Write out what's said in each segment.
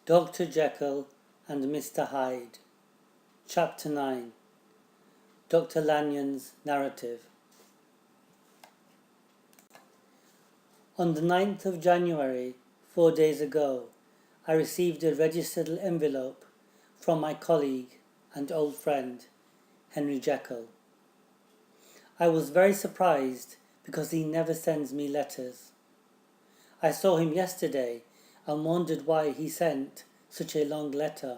Dr Jekyll and Mr Hyde. Chapter 9. Dr Lanyon's Narrative. On the 9th of January, 4 days ago, I received a registered envelope from my colleague and old friend, Henry Jekyll. I was very surprised because he never sends me letters. I saw him yesterday and wondered why he sent such a long letter.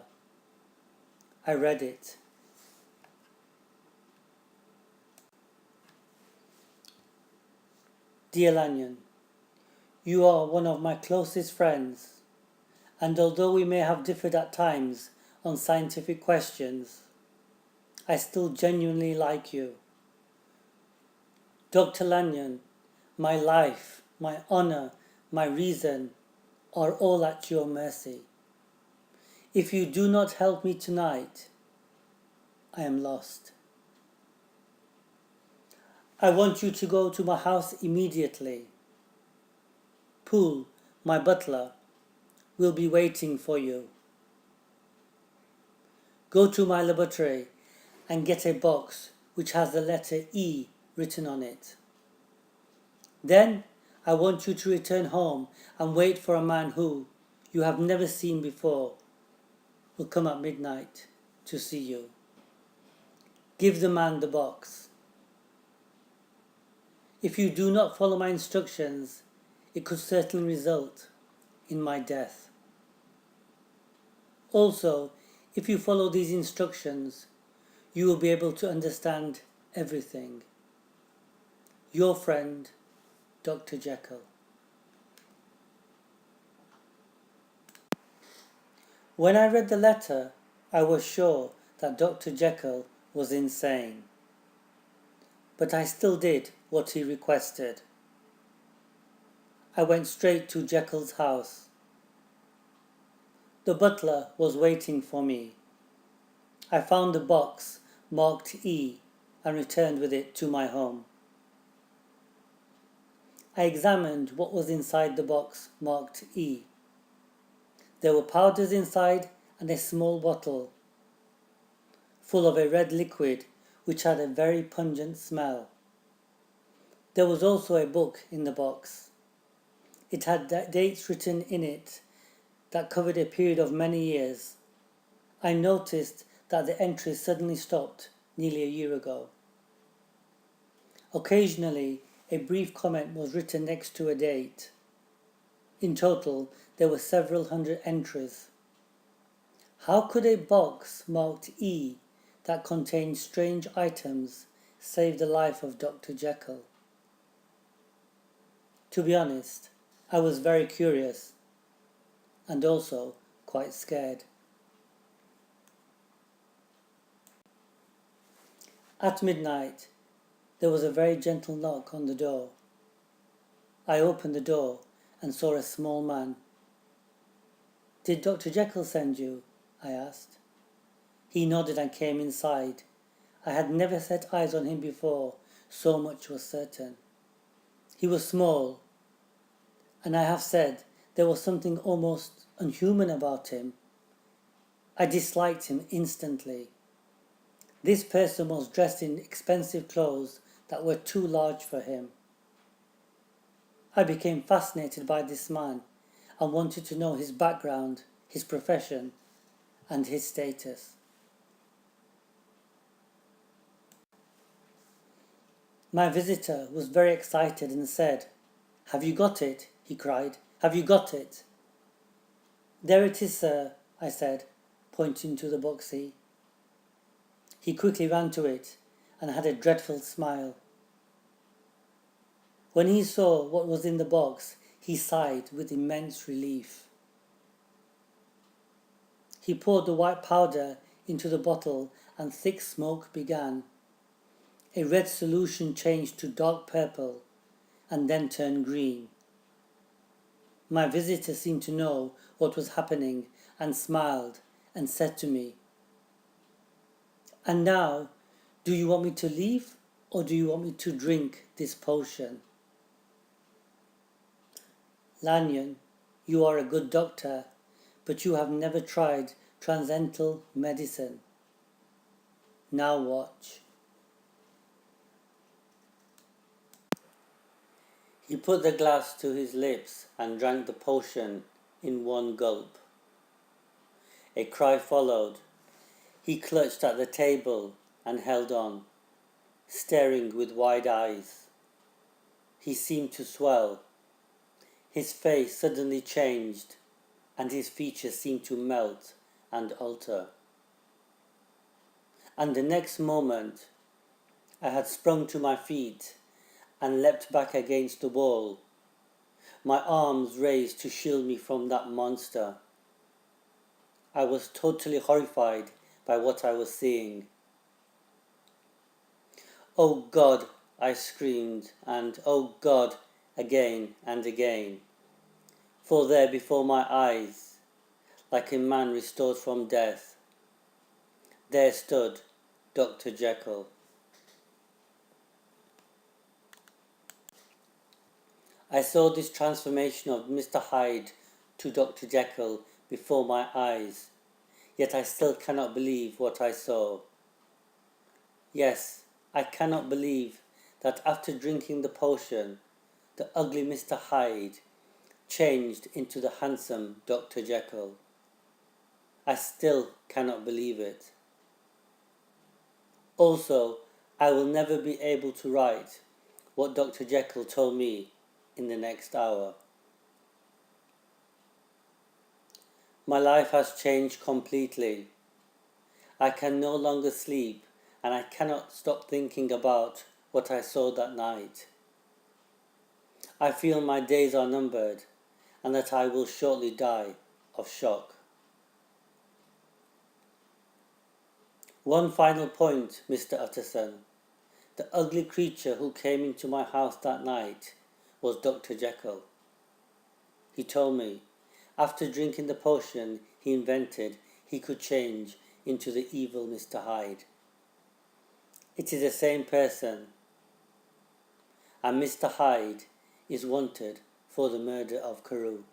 I read it. Dear Lanyon, you are one of my closest friends, and although we may have differed at times on scientific questions, I still genuinely like you. Dr. Lanyon, my life, my honour, my reason are all at your mercy. If you do not help me tonight, I am lost. I want you to go to my house immediately. Poole, my butler, will be waiting for you. Go to my laboratory and get a box which has the letter E written on it. Then I want you to return home and wait for a man who you have never seen before will come at midnight to see you. Give the man the box. If you do not follow my instructions, it could certainly result in my death. Also, if you follow these instructions, you will be able to understand everything. Your friend, Dr. Jekyll. When I read the letter, I was sure that Dr. Jekyll was insane. But I still did what he requested. I went straight to Jekyll's house. The butler was waiting for me. I found the box marked E and returned with it to my home. I examined what was inside the box marked E. There were powders inside and a small bottle full of a red liquid which had a very pungent smell. There was also a book in the box. It had dates written in it that covered a period of many years. I noticed that the entries suddenly stopped nearly a year ago. Occasionally, a brief comment was written next to a date. In total, there were several hundred entries. How could a box marked E that contained strange items save the life of Dr. Jekyll? To be honest, I was very curious and also quite scared. At midnight, there was a very gentle knock on the door. I opened the door and saw a small man. "Did Dr. Jekyll send you?" I asked. He nodded and came inside. I had never set eyes on him before, so much was certain. He was small, and I have said there was something almost unhuman about him. I disliked him instantly. This person was dressed in expensive clothes that were too large for him. I became fascinated by this man and wanted to know his background, his profession, and his status. My visitor was very excited and said, "Have you got it?" he cried. "Have you got it?" "There it is, sir," I said, pointing to the boxy. He quickly ran to it and had a dreadful smile. When he saw what was in the box, he sighed with immense relief. He poured the white powder into the bottle and thick smoke began. A red solution changed to dark purple and then turned green. My visitor seemed to know what was happening and smiled and said to me, "And now, do you want me to leave or do you want me to drink this potion?" "Lanyon, you are a good doctor, But you have never tried transcendental medicine. Now watch. He put the glass to his lips and drank the potion in one gulp. A cry followed. He clutched at the table and held on, staring with wide eyes. He seemed to swell. His face suddenly changed, and his features seemed to melt and alter. And the next moment, I had sprung to my feet and leapt back against the wall, my arms raised to shield me from that monster. I was totally horrified by what I was seeing. "Oh God!" I screamed, and "Oh God!" again and again. For there before my eyes, like a man restored from death, there stood Dr. Jekyll. I saw this transformation of Mr. Hyde to Dr. Jekyll before my eyes, yet I still cannot believe what I saw. Yes, I cannot believe that after drinking the potion, the ugly Mr. Hyde changed into the handsome Dr. Jekyll. I still cannot believe it. Also, I will never be able to write what Dr. Jekyll told me in the next hour. My life has changed completely. I can no longer sleep, and I cannot stop thinking about what I saw that night. I feel my days are numbered, and that I will shortly die of shock. One final point, Mr. Utterson. The ugly creature who came into my house that night was Dr. Jekyll. He told me, after drinking the potion he invented, he could change into the evil Mr. Hyde. It is the same person, and Mr. Hyde is wanted for the murder of Carew.